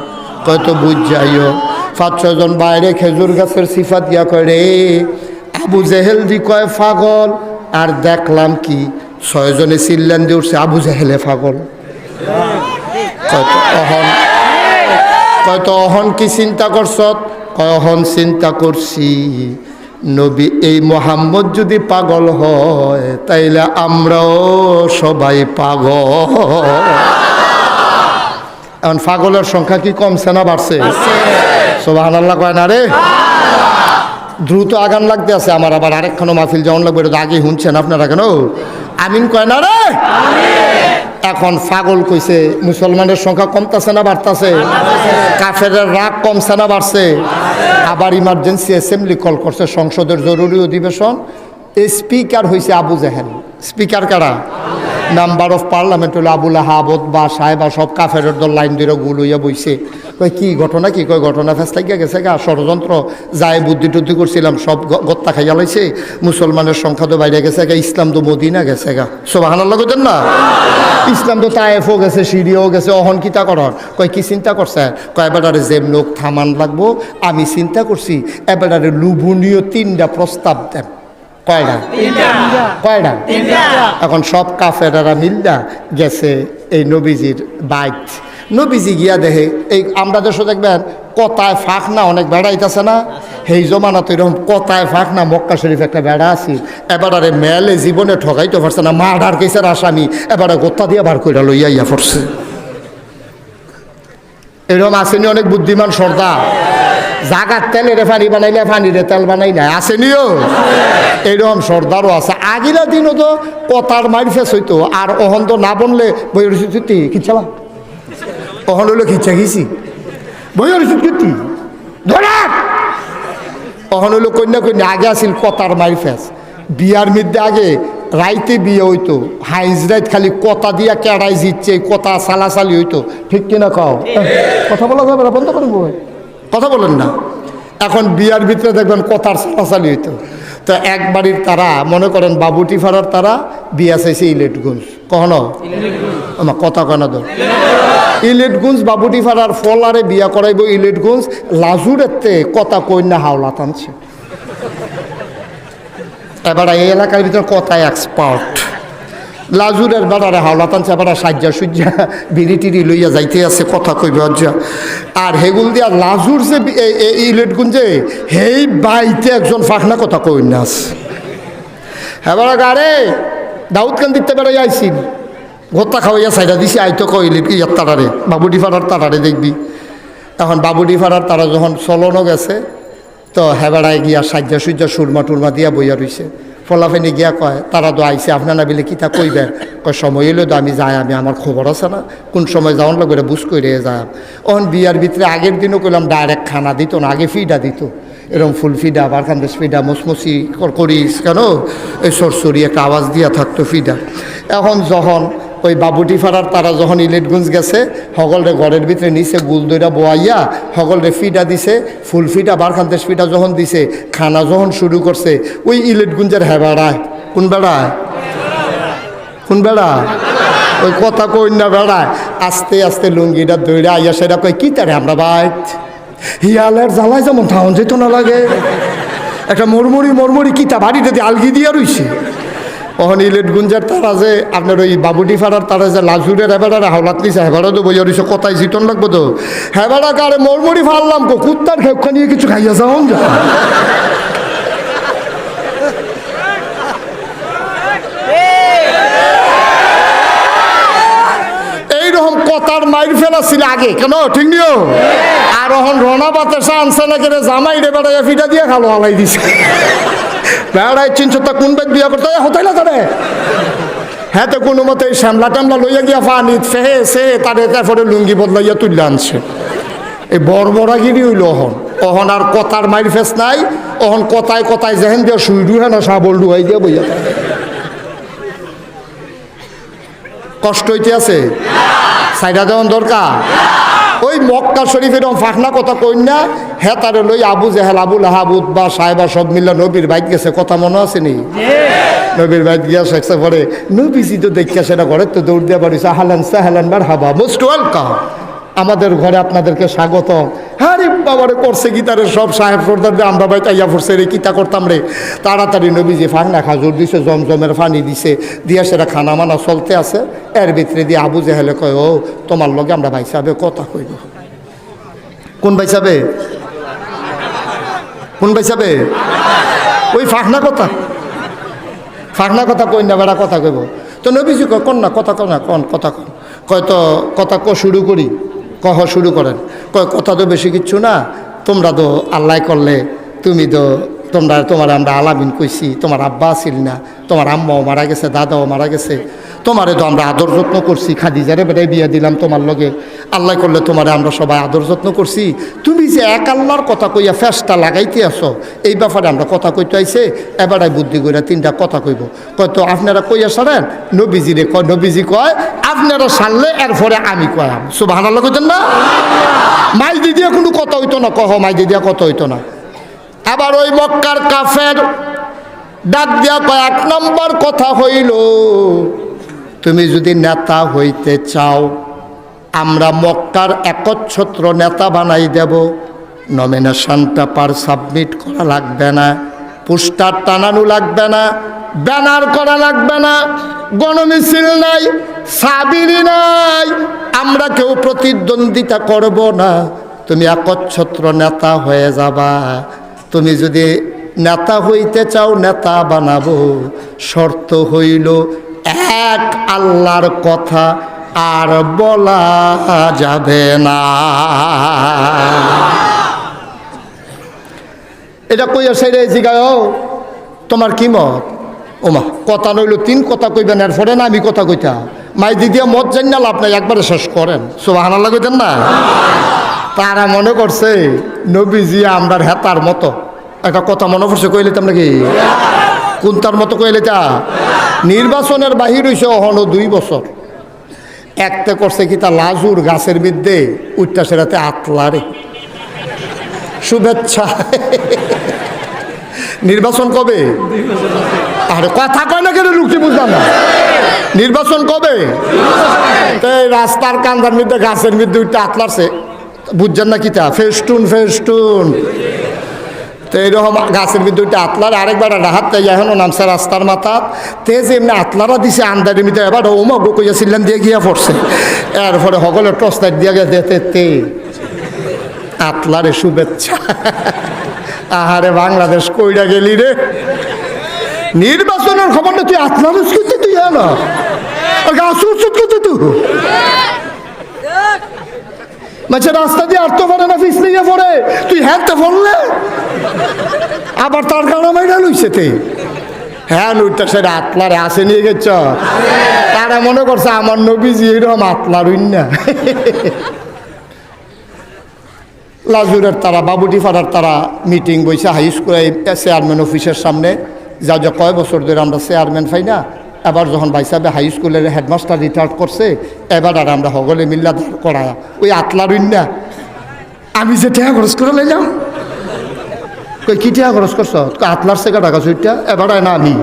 কয় তো বুঝ যাইও। 5-6 জন বাইরে খেজুর গাছের সিফাত দিয়া কয় রে আবু জেহেল দি কয় পাগল। আর দেখলাম কি 6 জনে চিল্লান দিয়ে উঠছে আবু জেহেলে পাগল। কয় তো অহন কি চিন্তা করছ? কখন চিন্তা করছি নবী এই মোহাম্মদ যদি পাগল হয় তাইলে আমরাও সবাই পাগল। এখন পাগলের সংখ্যা কি কমছে না বাড়ছে? সুবহানাল্লাহ কয় না রে? দ্রুত আগান লাগতে আছে আমার, আবার আরেকখানো মাহফিল যেমন লাগবে এটা তো আগে শুনছেন আপনারা, কেন আমিন কয় না রে? এখন পাগল কইছে, মুসলমানের সংখ্যা কমতেছে না বাড়তেছে? কাফেরের রাগ কমছে না বাড়ছে? আবার ইমার্জেন্সি অ্যাসেম্বলি কল করছে, সংসদের জরুরি অধিবেশন। স্পিকার হয়েছে আবু জেহেল। স্পিকার কারা? মেম্বার অফ পার্লামেন্ট হলো আবুল আহাবদ বা সাহেবা, সব কাফেরের দল লাইন দিয়ে গুল হইয়া বইছে। কই কি ঘটনা, কি কয় ঘটনা ফেসলাইয়া গেছে গা, ষড়যন্ত্র যায় বুদ্ধি টুদ্ধি করছিলাম সব গত্তা খাইয়া লাইছে, মুসলমানের সংখ্যা তো বাইরে গেছে গা, ইসলাম তো মদিনা গেছে গা। সুবহানাল্লাহ কইতেন না? ইসলাম তো তায়েফও গেছে, সিরিয়াও গেছে, অহন কিতা করার? কয় কি চিন্তা করছে? কয় এবারে যে লোক থামান লাগবো, আমি চিন্তা করছি এবারে লুভনীয় 3টা প্রস্তাব দেন। কয়টা? কয়টা? এখন সব কাফেরারা মিল্লা গেছে এই নবীজির বাইক। নবীজি গিয়া দেখে, এই আমরা দেশে দেখবেন কথায় ফাঁক না অনেক বেড়াইতেছে না, সেই জমানা তো এরকম কথায় ফাঁক না মক্কা শরীফ একটা বেড়া আছি, এবারে মেলে জীবনে ঠকাইতে পারছে না, মার্ডার কেসের আসামি এবারে গোত্তা দিয়ে বার করে লইয়া ইয়া পড়ছে। এরকম আসেনি অনেক বুদ্ধিমান সর্দার, জাগার তেলের পানি বানাইলে পানিরে তেল বানাই না, আসেনিও এইরকম সর্দারও আছে। আগিলা দিনও তো কথার মাইর ফেস হইতো, আর অহন তো না বললে বই রসিদ খিচালা, অহন হইলো খিচা খিচি বই রসিদ কীর্তি ধরা, অহন হইলো কন্যা কন্যা। আগে আসিল কথার মাইর ফেস, বিয়ার মধ্যে আগে রাইতে বিয়ে হইতো, হাইজ রাইত খালি কথা দিয়া কেড়াই জিতছে, কথা সালাসালি হইতো, ঠিক কিনা কও? কথা বলা যাবে না, বন্ধ করে বই, কথা বলেন না। এখন বিয়ার ভিতরে দেখবেন কথার সালাসালি হইতো। তো এক বাড়ির তারা মনে করেন বাবুটি ফাড়ার তারা বিয়া চাইছে ইলেটগঞ্জ, কখনো আমার কথা কনা দর ইলেটগঞ্জ বাবুটি ফাড়ার ফলারে বিয়া করাইব ইলেটগঞ্জ, লাজুরেতে কথা কন্যা হাওলা টানছে। এবার এই এলাকার ভিতরে কথায় এক্সপার্ট, লাজুরের বেড়ারে হাওলা টানছে, এবার সাজ্জা সুজ্জা বিড়ি টিড়ি লইয়া যাইতে আছে, কথা কইবে অজ্জা। আর হেগুল দিয়া লাজুর যে ইলেটগুঞ্জে হেই বাইতে একজন ফাঁকনা কথা কই না আছে। এবার গারে দাউদ খান দিতে বেড়াই আইসিন, গোত্তা খাওয়াইয়া সাইডা দিছি, আইতো কইলি ইয়ার তারারে বাবুডি ফাড়ার তারারে দেখবি। এখন বাবুডি ফাড়ার তারা যখন চলনও গেছে, তো হেবেড়ায় গিয়া সাজ্জা সুজ্জা সুরমা টুরমা দিয়া বইয়া রইছে। ফলাফেনি গিয়া কয় তারা তো আইসে, আপনার না বিলে কিতা কইবেন? কয় সময় এলো তো আমি যাই, আমি আমার খবর আছে না, কোন সময় যাওয়ান লাগবে বুঝ করে যাই। অন বিয়ার ভিতরে আগের দিনও কইলাম ডাইরেক্ট খানা দিত না, আগে ফিডা দিত, এরকম ফুল ফিডা বারখান্দেশ ফিডা মসমসি করিস কেন এই সরসরি একটা আওয়াজ দিয়া থাকতো ফিডা। এখন যখন ওই বাবুটি ফাড়ার তারা যখন ইলেটগঞ্জ গেছে, সকলরে ঘরের ভিতরে নিচে গুল দইরা বোয়াইয়া সকলরে ফিডা দিছে, ফুল ফিডা বারখান্দেশ ফিডা যখন দিছে, খানা যখন শুরু করছে, ওই ইলেটগঞ্জের বেড়ায়, কোন বেড়ায়? কোন বেড়ায়? ওই কথা কন্যা বেড়ায় আস্তে আস্তে লুঙ্গিটা দইরা আইয়া সেটা কয় কি তারে আমরা বাইক হিয়ালের জ্বালায় যেমন ঠাউন যেত না লাগে, একটা মরমরি কিতা বাড়িতে দিয়ে আলগি দিয়া রইছে। ওখানে ইলেটগুঞ্জের তারা যে আপনার ওই বাবুটি ফাড়ার তারা যে লাজুরের হেবেড়ারে হাওলাত নিছে, হেবেড়া তো বইয়া রইছে, কোথায় জিতন লাগবো তো হেবেড়া কারে মরমরি ফাড়লাম কো কুত্তার খেপখা নিয়ে কিছু খাইয়া যাও যা। এইরকম কথার মাইর ফেলা ছিল আগে, কেন ঠিক নিও? আর এখন রনা বাতাসা আনছে না কেন জামাই রে বেড়াইয়া ফিটা দিয়ে খালো আলাই দিছে। বেড়াই চিনছ তা কোন বেদ বিয়া করতে হতাই না তারে, হ্যাঁ তো কোনো মতে শ্যামলা টামলা লইয়া গিয়া পানি ফেহে সে তারে তারপরে লুঙ্গি বদলাইয়া তুললে আনছে। এই বড়বড়াগিরি হইল অহন আর কথার মাইর ফেস নাই, অহন কথায় কথায় যেহেন দিয়া শুই ডুহে না সাবল ডুহাই দিয়া বইয়া থাকে। কষ্ট হইতে আছে, সাইডা দেওয়ান দরকার। ওই মক্কা শরীফের ফাঁকনা কথা কই না, হ্যাঁ তারে লই আবু জেহেল আবুল আহাবুদ বা সাহেবা সব মিল্লা নবীর বাইক গেছে, কথা মনে আছে নি? নবীর বাইক গিয়া শেখছে পরে নবীজি তো দেখিয়া সেটা ঘরে তো দৌড় দিয়া পারিস, হালান সাহালান বার হাবা মোস্ট ওয়েলকাম, আমাদের ঘরে আপনাদেরকে স্বাগত। হ্যাঁ রে বাবারে করছে গীতারে সব সাহেব সর্দার দিয়ে আমরা বাইতে ইয়া পড়ছে রে কিতা করতাম রে। তাড়াতাড়ি নবীজি ফাঁকনা খাজুর দিছে, জমজমের পানি দিছে, দিয়া সেটা খানা মানা চলতে আছে। এর ভিতরে দিয়ে আবু জেহেলে কয় ও তোমার লগে আমরা ভাই সাহেবে কথা কইব। কোন ভাই সাহেবে? কোন পাইছাবে ওই ফাঁকনা কথা কই না বেড়া কথা কইব তো নবীজি কয় কোন না কথা কন না কোন কথা কন কয় তো কথা শুরু করি কহ শুরু করেন কয় কথা তো বেশি কিচ্ছু না তোমরা তো আল্লাহ করলে তুমি তো তোমার আমরা আলামিন কইছি তোমার আব্বা ছিল না তোমার আম্মাও মারা গেছে দাদাও মারা গেছে তোমারে তো আমরা আদর যত্ন করছি খাদিজারে বেটাই বিয়ে দিলাম তোমার লগে আল্লাহ করলে তোমারে আমরা সবাই আদর যত্ন করছি তুমি যে এক আল্লাহর কথা কইয়া ফেসটা লাগাইতে আসো এই ব্যাপারে আমরা কথা কইতে আইছে এবারে বুদ্ধি কইরা তিনটা কথা কইব কয় তো আপনারা কইয়া সারেন নবীজিরে কয় নবীজি কয় আপনারা সারলে এরপরে আমি কয়াম সুবহানাল্লাহ কইতেন না মাই দিদিয়া কোনো কথা হইতো না কহ মাই দিদিয়া কথা হইতো না আবার ওই মক্কার কাফের ডাক দিয়া কয় এক নম্বর কথা হইল তুমি যদি নেতা হইতে চাও আমরা মক্কার একচ্ছত্র নেতা বানাই দেব নমিনেশন পেপার সাবমিট করা লাগবে না পোস্টার টানানো লাগবে না ব্যানার করা লাগবে না গণমিছিল নাই সাবিরি নাই আমরা কেউ প্রতিদ্বন্দ্বিতা করব না তুমি একচ্ছত্র নেতা হয়ে যাবা তুমি যদি নেতা হইতে চাও নেতা বানাবো শর্ত হইল এক আল্লাহর কথা আর বলা যাবে না এটা কইয়া সাইডে জিগায় তোমার কি মত ওমা কথা নইল তিন কথা কইবেন এরপরে না আমি কথা কইতা মাই দিদিয়া মত জানি না লাভ নাই একবারে শেষ করেন সুবহানাল্লাহ কইতেন না তারা মনে করছে নবীজি আমরার হেতার মতো একটা কথা মনে পড়ছে কইলে তো নাকি কোন তার মতো কইলে তা নির্বাচনের বাহির হইছে অহনো 2 বছর একটা করছে কি তা লাজুর গাছের মধ্যে উঠটা সেরাতে আতলারে শুভেচ্ছা নির্বাচন কবে আরে কথা কয় না কেন লুকি বুঝলাম না নির্বাচন কবে রাস্তার কান্দার মধ্যে গাছের মধ্যে উঠটা আতলারছে বুঝছেন না কিতা ফেস্টুন তো এইরকম গাছের বিদ্যুৎটা আতলার আরেকবার রাহাত তাই এখনও নামছে রাস্তার মাথা তে যে এমনি আতলারা দিছে আন্দারের মধ্যে এবার ওমা কইয়া ছিলেন দিয়ে গিয়া পড়ছে এরপরে সকলে টর্চ লাইট দিয়া গেছে তে আতলারে শুভেচ্ছা আহারে বাংলাদেশ কইরা গেলি রে নির্বাচনের খবর না তুই আতলার করতে তুই না গাছ উৎসুত করতে তুই মাঝে রাস্তা দিয়ে আটতে পারে না পিছলে গিয়ে পড়ে তুই হ্যাঁতে পড়লে আবার তার কারণে মাইরা লইছে তে হ্যাঁ লুইটা সেটা আতলারে আসে নিয়ে গেছ তারা মনে করছে আমার নবীজি এরকম আতলার না লাজুরের তারা বাবুটিপাড়ার তারা মিটিং বইছে হাই স্কুল চেয়ারম্যান অফিসের সামনে যা কয় বছর ধরে আমরা চেয়ারম্যান পাই না এবার যখন ভাই সাহেব হাই স্কুলের হেডমাস্টার রিটায়ার্ড করছে এবার আর আমরা সকলে মিল্লা করা ওই আতলার না আমি যে টাকা খরচ করে লাইলাম কই কি টাকা খরচ করছ আতলার থেকে টাকা চুইটা এবার না আমি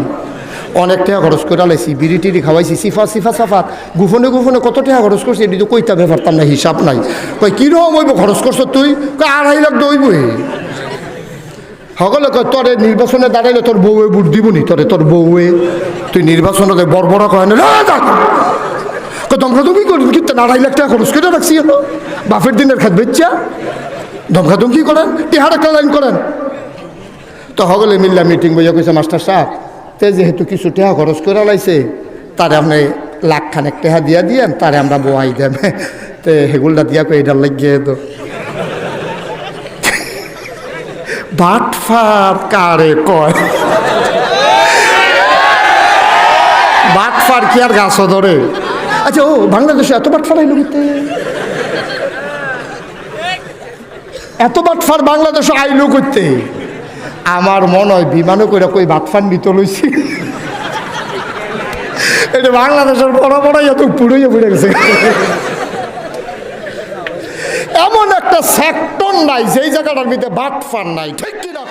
অনেক টাকা খরচ করে লাইছি বিড়ি টিড়ি খাওয়াইছি সিফা সাফাত গোপনে কত টাকা খরচ করছি এটি তো কইতা ব্যাপারতাম না হিসাব নাই কই কীরকম হইব খরচ করছ তুই কই 2.5 লাখ দইবই সকলে কয় তোরে নির্বাচনে দাঁড়াইলে তোর বউয়ে ভোট দিবনি তোর বউয়ে তুই নির্বাচনে বড় কয় না দমকা দমকি করেন কিন্তু 2.5 লাখ টাকা খরচ করে রাখছি হলো বাপের দিনের খাত বেচ্চা দমকা দমকি করেন টিহার একটা লাইন করেন তো সকলে মিল্লা মিটিং বইয়া কইছে মাস্টার সাহেব তে যেহেতু কিছু টাকা খরচ করে লাইছে তারে আপনি লাখখানেক টাকা দিয়া দিয়েন তারে আমরা বোয়াই দেব তে হেগুলটা দিয়া কই এটার লাগিয়ে তো বাটফার কারে কয় বাটফার কি আর গাছ ধরে আচ্ছা ও বাংলাদেশে এত বাটফার আইলো করতে এত বাটফার বাংলাদেশে আইলো করতে আমার মনে হয় বিমানও করে কই বাটফার নিত লইছি এটা বাংলাদেশের বড় এত পুড়ে পড়ে গেছে এমন একটা সেক্টর নাই যেই জায়গাটার ভিতরে বাটফার নাই ঠিক কিনা